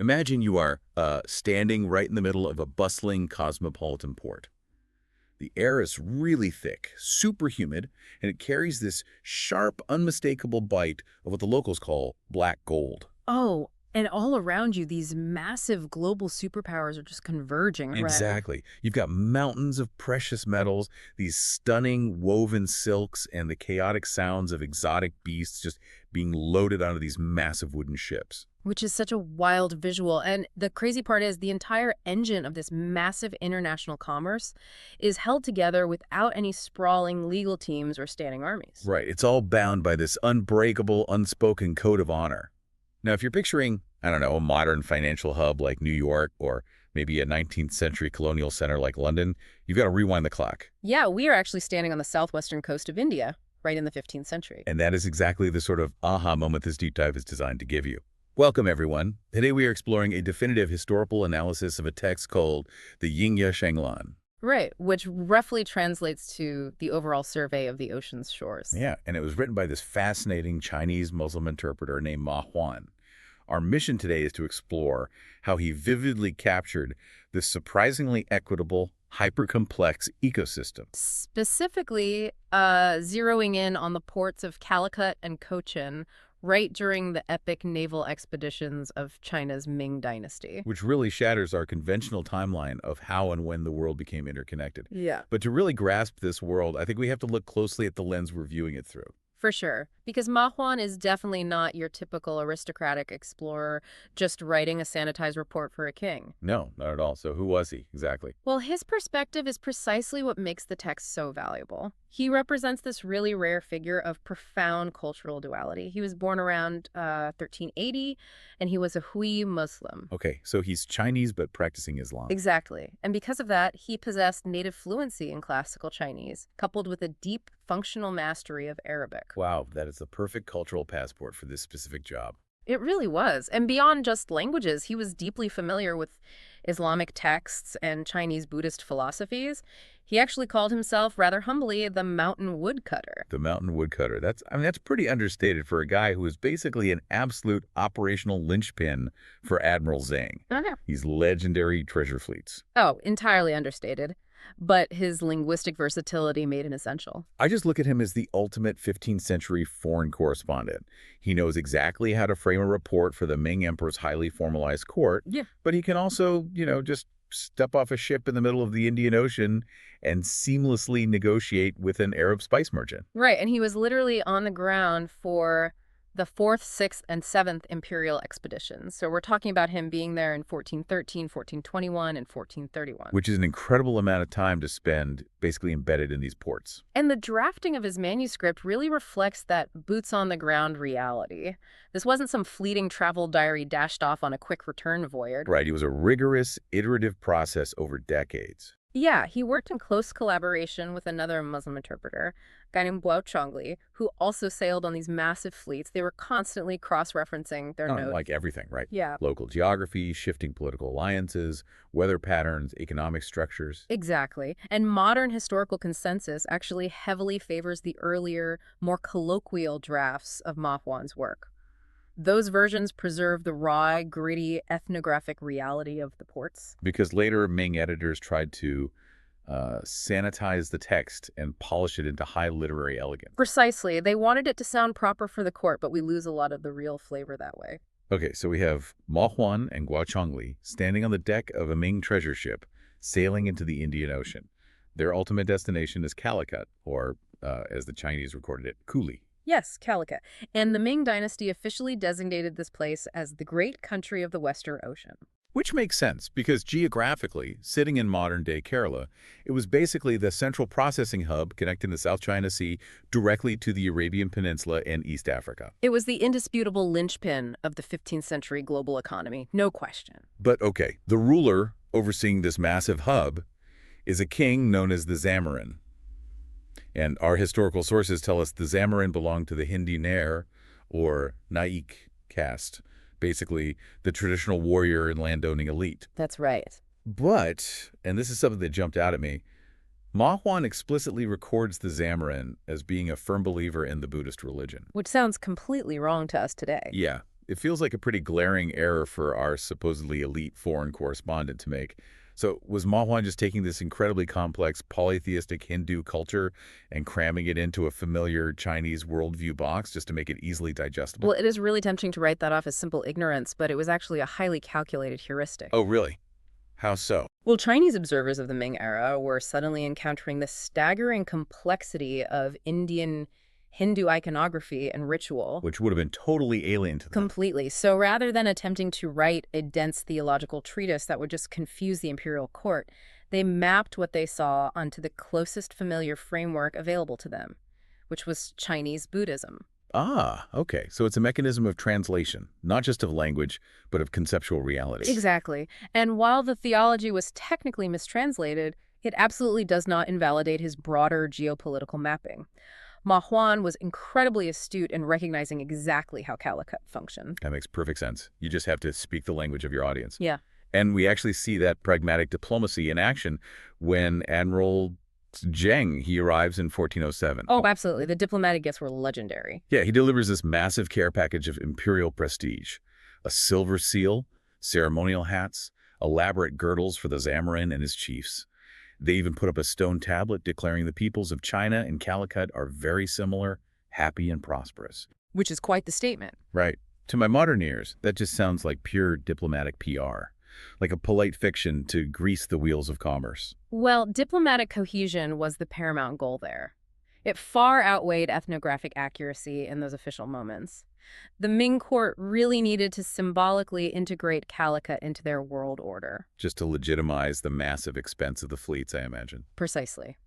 Imagine you are standing right in the middle of a bustling cosmopolitan port. The air is really thick, super humid, and it carries this sharp, unmistakable bite of what the locals call black gold. Oh, and all around you, these massive global superpowers are just converging, right? Exactly. You've got mountains of precious metals, these stunning woven silks, and the chaotic sounds of exotic beasts just being loaded onto these massive wooden ships. Which is such a wild visual. And the crazy part is the entire engine of this massive international commerce is held together without any sprawling legal teams or standing armies. Right. It's all bound by this unbreakable, unspoken code of honor. Now, if you're picturing, I don't know, a modern financial hub like New York or maybe a 19th century colonial center like London, you've got to rewind the clock. Yeah, we are actually standing on the southwestern coast of India, right in the 15th century. And that is exactly the sort of aha moment this deep dive is designed to give you. Welcome, everyone. Today we are exploring a definitive historical analysis of a text called the Yingya Shenglan. Right, which roughly translates to the overall survey of the ocean's shores. Yeah, and it was written by this fascinating Chinese Muslim interpreter named Ma Huan. Our mission today is to explore how he vividly captured this surprisingly equitable, hyper-complex ecosystem. Specifically, zeroing in on the ports of Calicut and Cochin right during the epic naval expeditions of China's Ming Dynasty. Which really shatters our conventional timeline of how and when the world became interconnected. Yeah. But to really grasp this world, I think we have to look closely at the lens we're viewing it through. For sure. Because Ma Huan is definitely not your typical aristocratic explorer just writing a sanitized report for a king. No, not at all. So who was he, exactly? Well, his perspective is precisely what makes the text so valuable. He represents this really rare figure of profound cultural duality. He was born around 1380, and he was a Hui Muslim. Okay, so he's Chinese but practicing Islam. Exactly. And because of that, he possessed native fluency in classical Chinese, coupled with a deep functional mastery of Arabic. Wow, that is the perfect cultural passport for this specific job. It really was. And beyond just languages, he was deeply familiar with Islamic texts and Chinese Buddhist philosophies. He actually called himself, rather humbly, the mountain woodcutter. The mountain woodcutter. That's pretty understated for a guy who is basically an absolute operational linchpin for Admiral Zhang. Okay. These legendary treasure fleets. Oh, entirely understated. But his linguistic versatility made it essential. I just look at him as the ultimate 15th century foreign correspondent. He knows exactly how to frame a report for the Ming Emperor's highly formalized court, Yeah. but he can also, just step off a ship in the middle of the Indian Ocean and seamlessly negotiate with an Arab spice merchant. Right, and he was literally on the ground for the 4th, 6th, and 7th imperial expeditions. So we're talking about him being there in 1413, 1421, and 1431. Which is an incredible amount of time to spend basically embedded in these ports. And the drafting of his manuscript really reflects that boots-on-the-ground reality. This wasn't some fleeting travel diary dashed off on a quick return voyage. Right, it was a rigorous, iterative process over decades. Yeah, he worked in close collaboration with another Muslim interpreter, a guy named Chongli, who also sailed on these massive fleets. They were constantly cross-referencing their notes. Like everything, right? Yeah. Local geography, shifting political alliances, weather patterns, economic structures. Exactly. And modern historical consensus actually heavily favors the earlier, more colloquial drafts of Ma Huan's work. Those versions preserve the raw, gritty, ethnographic reality of the ports. Because later Ming editors tried to sanitize the text and polish it into high literary elegance. Precisely. They wanted it to sound proper for the court, but we lose a lot of the real flavor that way. Okay, so we have Ma Huan and Guo Chongli standing on the deck of a Ming treasure ship sailing into the Indian Ocean. Their ultimate destination is Calicut, or as the Chinese recorded it, Coolie. Yes, Calicut. And the Ming Dynasty officially designated this place as the Great Country of the Western Ocean. Which makes sense, because geographically, sitting in modern-day Kerala, it was basically the central processing hub connecting the South China Sea directly to the Arabian Peninsula and East Africa. It was the indisputable linchpin of the 15th century global economy, no question. But okay, the ruler overseeing this massive hub is a king known as the Zamarin. And our historical sources tell us the Zamarin belonged to the Hindi Nair, or Naik caste, basically the traditional warrior and landowning elite. That's right. But, and this is something that jumped out at me, Ma Huan explicitly records the Zamarin as being a firm believer in the Buddhist religion. Which sounds completely wrong to us today. Yeah, It feels like a pretty glaring error for our supposedly elite foreign correspondent to make. So was Ma Huan just taking this incredibly complex polytheistic Hindu culture and cramming it into a familiar Chinese worldview box just to make it easily digestible? Well, it is really tempting to write that off as simple ignorance, but it was actually a highly calculated heuristic. Oh, really? How so? Well, Chinese observers of the Ming era were suddenly encountering the staggering complexity of Indian Hindu iconography and ritual. Which would have been totally alien to them. Completely. So rather than attempting to write a dense theological treatise that would just confuse the imperial court, they mapped what they saw onto the closest familiar framework available to them, which was Chinese Buddhism. Ah, okay. So it's a mechanism of translation, not just of language, but of conceptual reality. Exactly. And while the theology was technically mistranslated, it absolutely does not invalidate his broader geopolitical mapping. Ma Huan was incredibly astute in recognizing exactly how Calicut functioned. That makes perfect sense. You just have to speak the language of your audience. Yeah. And we actually see that pragmatic diplomacy in action when Admiral Zheng, he arrives in 1407. Oh, absolutely. The diplomatic gifts were legendary. Yeah, he delivers this massive care package of imperial prestige. A silver seal, ceremonial hats, elaborate girdles for the Zamarin and his chiefs. They even put up a stone tablet declaring the peoples of China and Calicut are very similar, happy and prosperous. Which is quite the statement. Right. To my modern ears, that just sounds like pure diplomatic PR, like a polite fiction to grease the wheels of commerce. Well, diplomatic cohesion was the paramount goal there. It far outweighed ethnographic accuracy in those official moments. The Ming court really needed to symbolically integrate Calicut into their world order. Just to legitimize the massive expense of the fleets, I imagine. Precisely.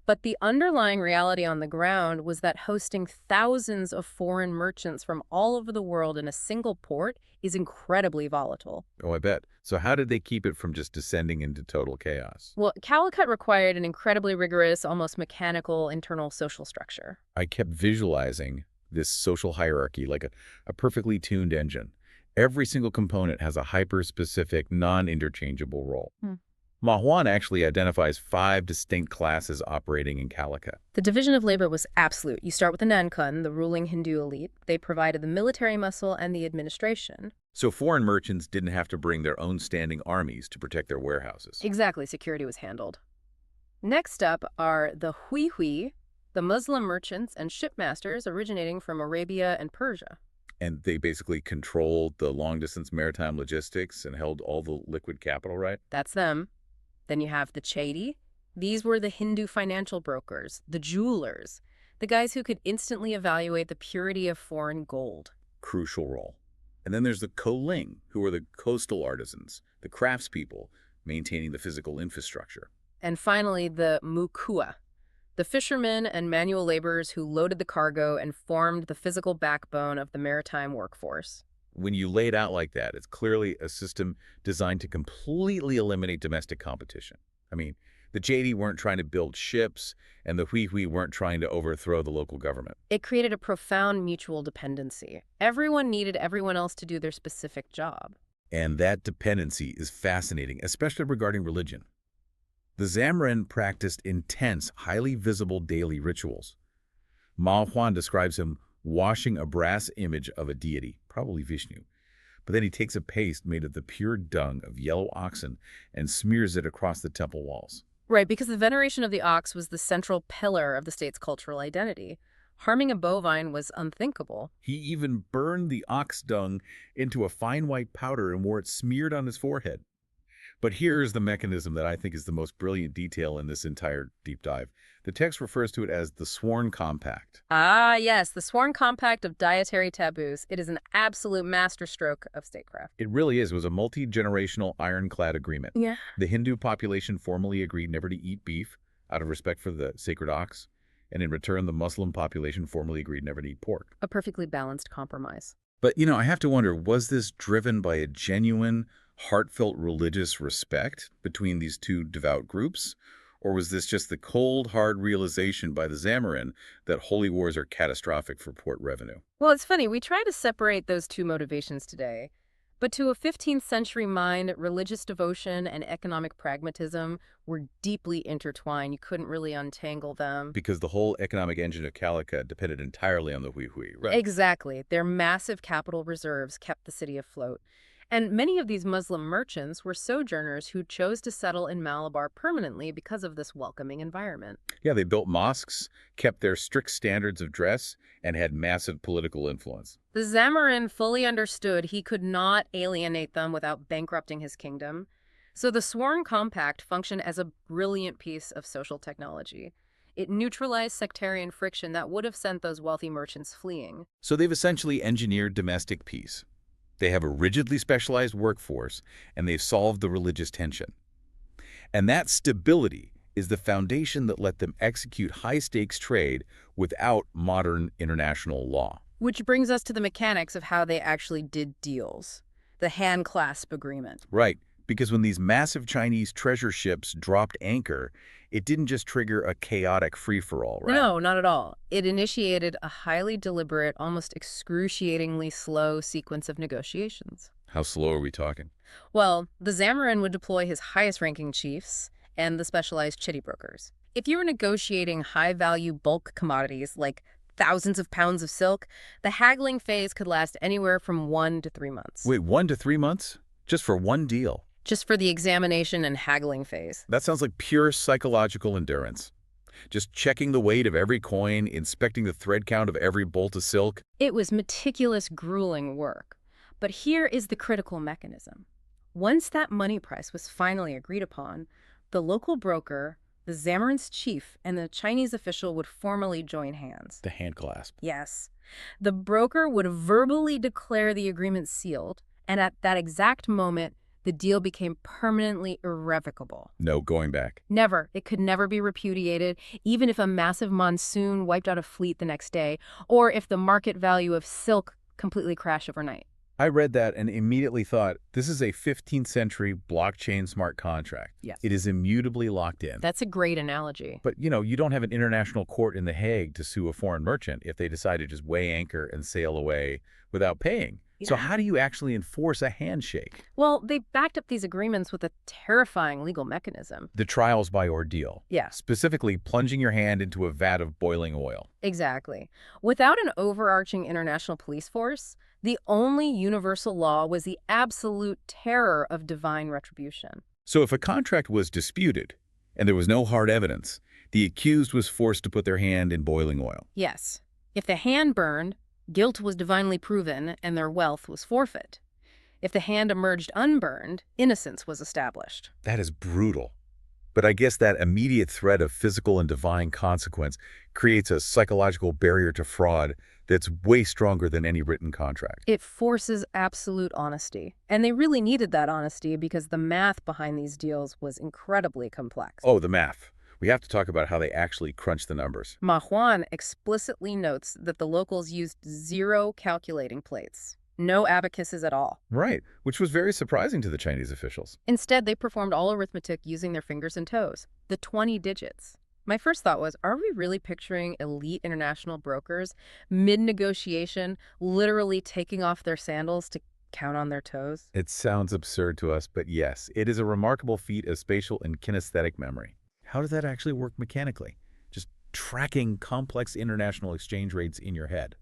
But the underlying reality on the ground was that hosting thousands of foreign merchants from all over the world in a single port is incredibly volatile. Oh, I bet. So how did they keep it from just descending into total chaos? Well, Calicut required an incredibly rigorous, almost mechanical internal social structure. I kept visualizing this social hierarchy like a perfectly tuned engine. Every single component has a hyper-specific, non-interchangeable role. Ma Huan actually identifies 5 distinct classes operating in Calicut. The division of labor was absolute. You start with the Nankun, the ruling Hindu elite. They provided the military muscle and the administration. So foreign merchants didn't have to bring their own standing armies to protect their warehouses. Exactly, security was handled. Next up are the Hui, the Muslim merchants and shipmasters originating from Arabia and Persia. And they basically controlled the long-distance maritime logistics and held all the liquid capital, right? That's them. Then you have the Chedi. These were the Hindu financial brokers, the jewelers, the guys who could instantly evaluate the purity of foreign gold. Crucial role. And then there's the Koling, who are the coastal artisans, the craftspeople, maintaining the physical infrastructure. And finally, the Mukua, the fishermen and manual laborers who loaded the cargo and formed the physical backbone of the maritime workforce. When you lay it out like that, it's clearly a system designed to completely eliminate domestic competition. I mean, the JD weren't trying to build ships, and the Hui weren't trying to overthrow the local government. It created a profound mutual dependency. Everyone needed everyone else to do their specific job. And that dependency is fascinating, especially regarding religion. The Zamarin practiced intense, highly visible daily rituals. Ma Huan describes him washing a brass image of a deity, probably Vishnu. But then he takes a paste made of the pure dung of yellow oxen and smears it across the temple walls. Right, because the veneration of the ox was the central pillar of the state's cultural identity. Harming a bovine was unthinkable. He even burned the ox dung into a fine white powder and wore it smeared on his forehead. But here's the mechanism that I think is the most brilliant detail in this entire deep dive. The text refers to it as the Sworn Compact. Ah, yes, the Sworn Compact of Dietary Taboos. It is an absolute masterstroke of statecraft. It really is. It was a multi-generational ironclad agreement. Yeah. The Hindu population formally agreed never to eat beef out of respect for the sacred ox, and in return, the Muslim population formally agreed never to eat pork. A perfectly balanced compromise. But, I have to wonder, was this driven by a genuine, heartfelt religious respect between these two devout groups? Or was this just the cold, hard realization by the Zamarin that holy wars are catastrophic for port revenue? Well, it's funny. We try to separate those two motivations today. But to a 15th century mind, religious devotion and economic pragmatism were deeply intertwined. You couldn't really untangle them. Because the whole economic engine of Calicut depended entirely on the hui, right? Exactly. Their massive capital reserves kept the city afloat. And many of these Muslim merchants were sojourners who chose to settle in Malabar permanently because of this welcoming environment. Yeah, they built mosques, kept their strict standards of dress, and had massive political influence. The Zamorin fully understood he could not alienate them without bankrupting his kingdom. So the Sworn Compact functioned as a brilliant piece of social technology. It neutralized sectarian friction that would have sent those wealthy merchants fleeing. So they've essentially engineered domestic peace. They have a rigidly specialized workforce, and they've solved the religious tension. And that stability is the foundation that let them execute high-stakes trade without modern international law. Which brings us to the mechanics of how they actually did deals. The hand-clasp agreement. Right, because when these massive Chinese treasure ships dropped anchor, it didn't just trigger a chaotic free-for-all, right? No, not at all. It initiated a highly deliberate, almost excruciatingly slow sequence of negotiations. How slow are we talking? Well, the Zamorin would deploy his highest-ranking chiefs and the specialized chitty brokers. If you were negotiating high-value bulk commodities like thousands of pounds of silk, the haggling phase could last anywhere from 1 to 3 months. Wait, 1 to 3 months? Just for one deal? Just for the examination and haggling phase. That sounds like pure psychological endurance. Just checking the weight of every coin, inspecting the thread count of every bolt of silk. It was meticulous, grueling work. But here is the critical mechanism. Once that money price was finally agreed upon, the local broker, the Zamorin's chief, and the Chinese official would formally join hands. The hand clasp. Yes. The broker would verbally declare the agreement sealed, and at that exact moment, the deal became permanently irrevocable. No going back. Never. It could never be repudiated, even if a massive monsoon wiped out a fleet the next day, or if the market value of silk completely crashed overnight. I read that and immediately thought, this is a 15th century blockchain smart contract. Yes. It is immutably locked in. That's a great analogy. But, you don't have an international court in The Hague to sue a foreign merchant if they decide to just weigh anchor and sail away without paying. So Yeah. how do you actually enforce a handshake? Well, they backed up these agreements with a terrifying legal mechanism. The trials by ordeal. Yeah. Specifically, plunging your hand into a vat of boiling oil. Exactly. Without an overarching international police force, the only universal law was the absolute terror of divine retribution. So if a contract was disputed and there was no hard evidence, the accused was forced to put their hand in boiling oil. Yes. If the hand burned, guilt was divinely proven and their wealth was forfeit. If the hand emerged unburned, innocence was established. That is brutal. But I guess that immediate threat of physical and divine consequence creates a psychological barrier to fraud that's way stronger than any written contract. It forces absolute honesty. And they really needed that honesty because the math behind these deals was incredibly complex. Oh, the math. We have to talk about how they actually crunch the numbers. Ma Huan explicitly notes that the locals used 0 calculating plates. No abacuses at all. Right, which was very surprising to the Chinese officials. Instead, they performed all arithmetic using their fingers and toes, the 20 digits. My first thought was, are we really picturing elite international brokers mid-negotiation literally taking off their sandals to count on their toes? It sounds absurd to us, but yes, it is a remarkable feat of spatial and kinesthetic memory. How does that actually work mechanically? Just tracking complex international exchange rates in your head.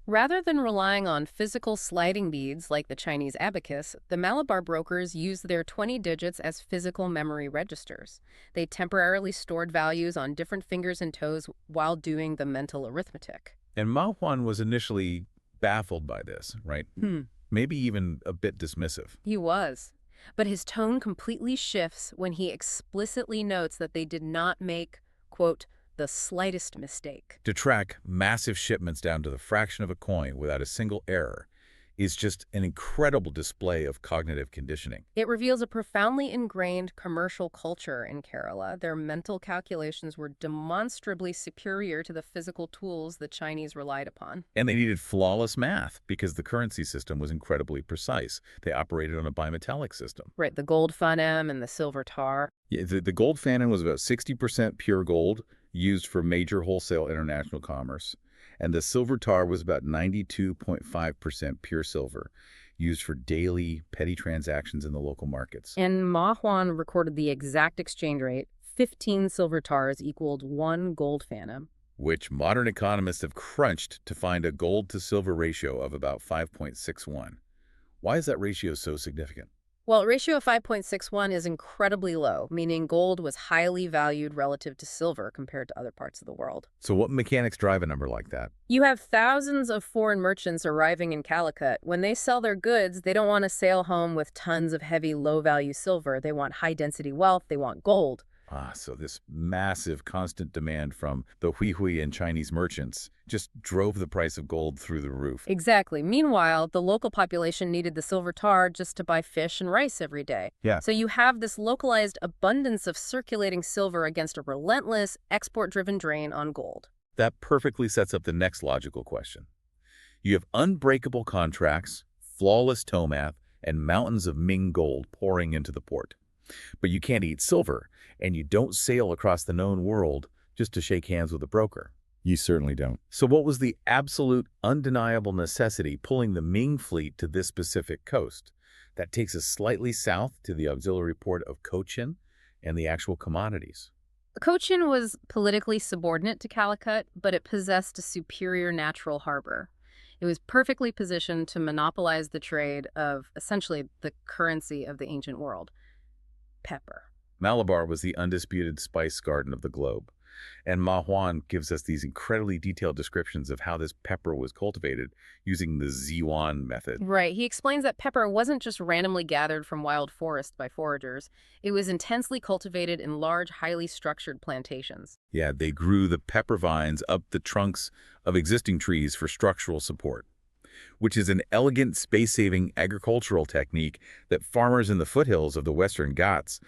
Rather than relying on physical sliding beads like the Chinese abacus, the Malabar brokers used their 20 digits as physical memory registers. They temporarily stored values on different fingers and toes while doing the mental arithmetic. And Ma Huan was initially baffled by this, right? Maybe even a bit dismissive. He was. But his tone completely shifts when he explicitly notes that they did not make, quote, the slightest mistake. To track massive shipments down to the fraction of a coin without a single error is just an incredible display of cognitive conditioning. It reveals a profoundly ingrained commercial culture in Kerala. Their mental calculations were demonstrably superior to the physical tools the Chinese relied upon. And they needed flawless math because the currency system was incredibly precise. They operated on a bimetallic system. Right, the gold funnum and the silver tar. Yeah, the gold fanon was about 60% pure gold used for major wholesale international commerce, and the silver tar was about 92.5% pure silver, used for daily, petty transactions in the local markets. And Ma Huan recorded the exact exchange rate. 15 silver tars equaled 1 gold phantom. Which modern economists have crunched to find a gold-to-silver ratio of about 5.61. Why is that ratio so significant? Well, ratio of 5.61 is incredibly low, meaning gold was highly valued relative to silver compared to other parts of the world. So what mechanics drive a number like that? You have thousands of foreign merchants arriving in Calicut. When they sell their goods, they don't want to sail home with tons of heavy, low-value silver. They want high-density wealth. They want gold. So this massive constant demand from the Hui and Chinese merchants just drove the price of gold through the roof. Exactly. Meanwhile, the local population needed the silver tar just to buy fish and rice every day. Yeah. So you have this localized abundance of circulating silver against a relentless, export-driven drain on gold. That perfectly sets up the next logical question. You have unbreakable contracts, flawless tow math, and mountains of Ming gold pouring into the port. But you can't eat silver, and you don't sail across the known world just to shake hands with a broker. You certainly don't. So what was the absolute, undeniable necessity pulling the Ming fleet to this Pacific coast? That takes us slightly south to the auxiliary port of Cochin and the actual commodities. Cochin was politically subordinate to Calicut, but it possessed a superior natural harbor. It was perfectly positioned to monopolize the trade of essentially the currency of the ancient world. Pepper. Malabar was the undisputed spice garden of the globe, and Ma Huan gives us these incredibly detailed descriptions of how this pepper was cultivated using the Ziwan method. Right. He explains that pepper wasn't just randomly gathered from wild forests by foragers. It was intensely cultivated in large, highly structured plantations. Yeah, they grew the pepper vines up the trunks of existing trees for structural support, which is an elegant, space-saving agricultural technique that farmers in the foothills of the Western Ghats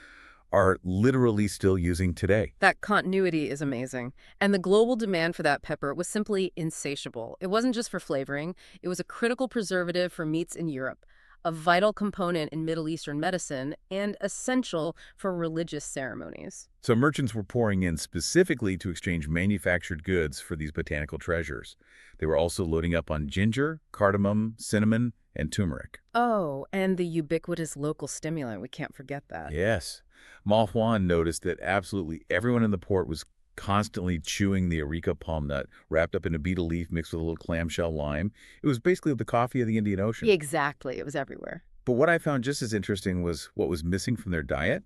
are literally still using today. That continuity is amazing. And the global demand for that pepper was simply insatiable. It wasn't just for flavoring. It was a critical preservative for meats in Europe, a vital component in Middle Eastern medicine, and essential for religious ceremonies. So merchants were pouring in specifically to exchange manufactured goods for these botanical treasures. They were also loading up on ginger, cardamom, cinnamon, and turmeric. Oh, and the ubiquitous local stimulant. We can't forget that. Yes. Ma Huan noticed that absolutely everyone in the port was constantly chewing the areca palm nut, wrapped up in a betel leaf mixed with a little clamshell lime. It was basically the coffee of the Indian Ocean. Exactly. It was everywhere. But what I found just as interesting was what was missing from their diet.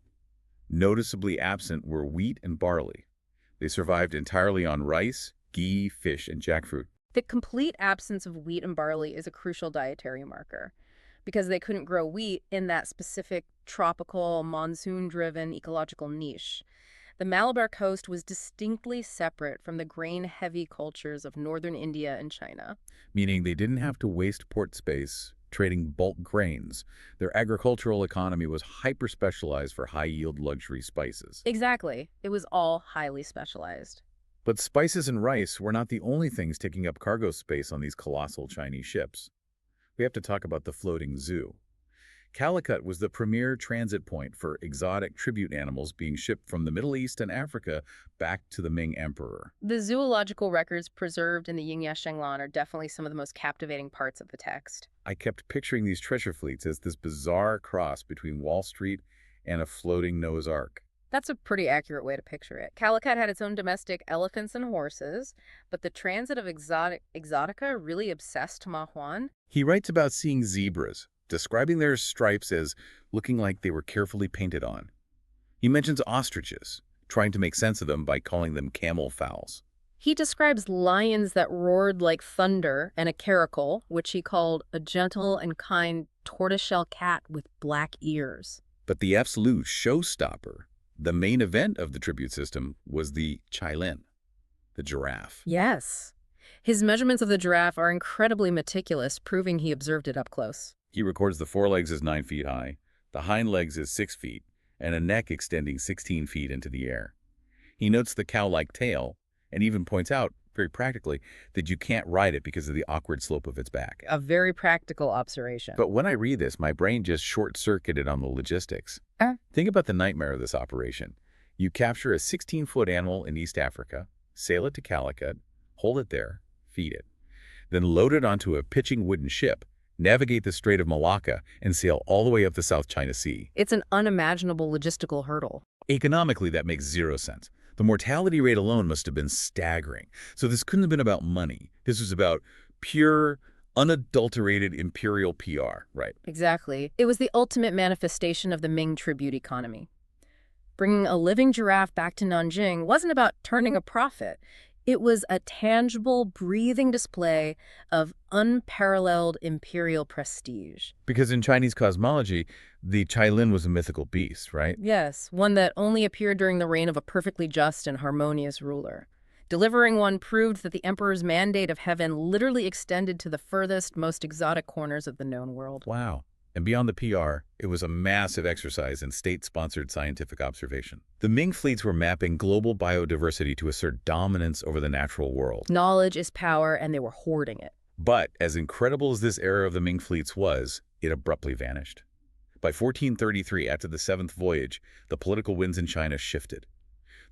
Noticeably absent were wheat and barley. They survived entirely on rice, ghee, fish, and jackfruit. The complete absence of wheat and barley is a crucial dietary marker because they couldn't grow wheat in that specific tropical, monsoon-driven ecological niche. The Malabar coast was distinctly separate from the grain-heavy cultures of northern India and China. Meaning they didn't have to waste port space trading bulk grains. Their agricultural economy was hyper-specialized for high-yield luxury spices. Exactly. It was all highly specialized. But spices and rice were not the only things taking up cargo space on these colossal Chinese ships. We have to talk about the floating zoo. Calicut was the premier transit point for exotic tribute animals being shipped from the Middle East and Africa back to the Ming Emperor. The zoological records preserved in the Yingya Shenglan are definitely some of the most captivating parts of the text. I kept picturing these treasure fleets as this bizarre cross between Wall Street and a floating Noah's Ark. That's a pretty accurate way to picture it. Calicut had its own domestic elephants and horses, but the transit of exotica really obsessed Ma Huan. He writes about seeing zebras, describing their stripes as looking like they were carefully painted on. He mentions ostriches, trying to make sense of them by calling them camel fowls. He describes lions that roared like thunder and a caracal, which he called a gentle and kind tortoiseshell cat with black ears. But the absolute showstopper, the main event of the tribute system, was the Shenglan, the giraffe. Yes. His measurements of the giraffe are incredibly meticulous, proving he observed it up close. He records the forelegs as 9 feet high, the hind legs as 6 feet, and a neck extending 16 feet into the air. He notes the cow-like tail, and even points out, very practically, that you can't ride it because of the awkward slope of its back. A very practical observation. But when I read this, my brain just short-circuited on the logistics. Think about the nightmare of this operation. You capture a 16-foot animal in East Africa, sail it to Calicut, hold it there, feed it, then load it onto a pitching wooden ship, navigate the Strait of Malacca, and sail all the way up the South China Sea. It's an unimaginable logistical hurdle. Economically, that makes zero sense. The mortality rate alone must have been staggering. So this couldn't have been about money. This was about pure, unadulterated imperial PR, right? Exactly. It was the ultimate manifestation of the Ming tribute economy. Bringing a living giraffe back to Nanjing wasn't about turning a profit. It was a tangible, breathing display of unparalleled imperial prestige. Because in Chinese cosmology, the Cailin was a mythical beast, right? Yes, one that only appeared during the reign of a perfectly just and harmonious ruler. Delivering one proved that the emperor's mandate of heaven literally extended to the furthest, most exotic corners of the known world. Wow. And beyond the PR, it was a massive exercise in state-sponsored scientific observation. The Ming fleets were mapping global biodiversity to assert dominance over the natural world. Knowledge is power, and they were hoarding it. But as incredible as this era of the Ming fleets was, it abruptly vanished. By 1433, after the seventh voyage, the political winds in China shifted.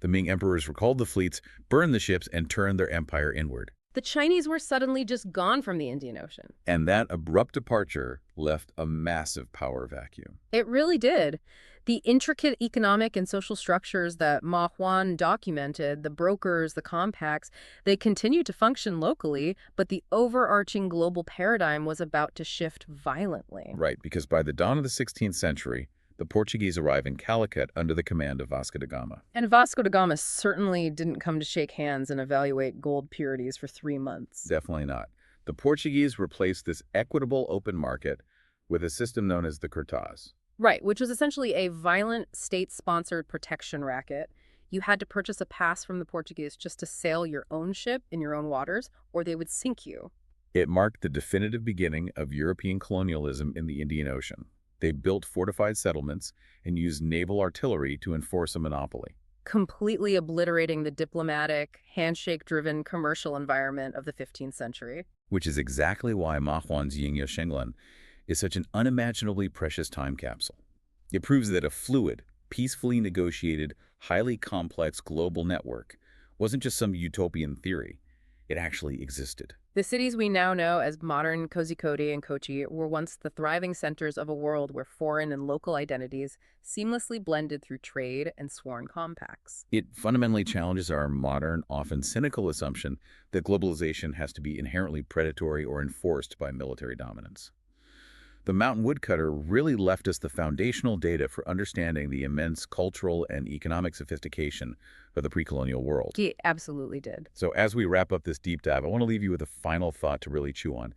The Ming emperors recalled the fleets, burned the ships, and turned their empire inward. The Chinese were suddenly just gone from the Indian Ocean. And that abrupt departure left a massive power vacuum. It really did. The intricate economic and social structures that Ma Huan documented, the brokers, the compacts, they continued to function locally, but the overarching global paradigm was about to shift violently. Right, because by the dawn of the 16th century, the Portuguese arrive in Calicut under the command of Vasco da Gama. And Vasco da Gama certainly didn't come to shake hands and evaluate gold purities for 3 months. Definitely not. The Portuguese replaced this equitable open market with a system known as the Cortaz. Right, which was essentially a violent state-sponsored protection racket. You had to purchase a pass from the Portuguese just to sail your own ship in your own waters, or they would sink you. It marked the definitive beginning of European colonialism in the Indian Ocean. They built fortified settlements and used naval artillery to enforce a monopoly. Completely obliterating the diplomatic, handshake-driven commercial environment of the 15th century. Which is exactly why Ma Huan's Yingya Shenglan is such an unimaginably precious time capsule. It proves that a fluid, peacefully negotiated, highly complex global network wasn't just some utopian theory. It actually existed. The cities we now know as modern Kozhikode and Kochi were once the thriving centers of a world where foreign and local identities seamlessly blended through trade and sworn compacts. It fundamentally challenges our modern, often cynical assumption that globalization has to be inherently predatory or enforced by military dominance. The mountain woodcutter really left us the foundational data for understanding the immense cultural and economic sophistication of the pre-colonial world. He absolutely did. So as we wrap up this deep dive, I want to leave you with a final thought to really chew on.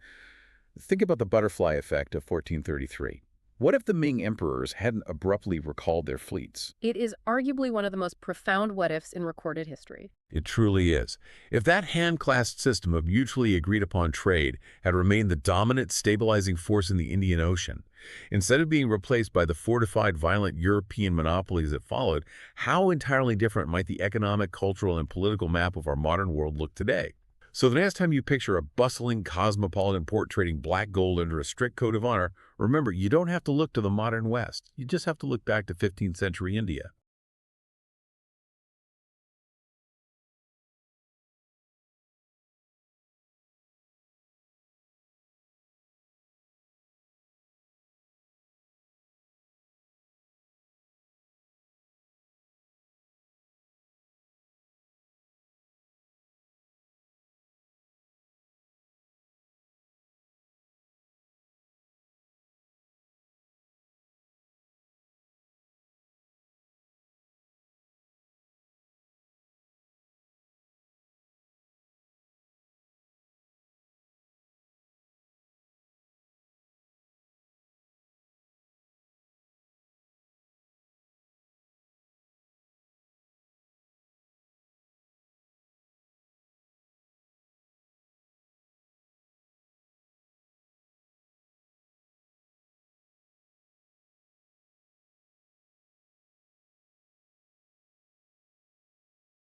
Think about the butterfly effect of 1433. What if the Ming emperors hadn't abruptly recalled their fleets? It is arguably one of the most profound what-ifs in recorded history. It truly is. If that hand-clasped system of mutually agreed-upon trade had remained the dominant stabilizing force in the Indian Ocean, instead of being replaced by the fortified, violent European monopolies that followed, how entirely different might the economic, cultural, and political map of our modern world look today? So the next time you picture a bustling, cosmopolitan port trading black gold under a strict code of honor, remember, you don't have to look to the modern West. You just have to look back to 15th century India.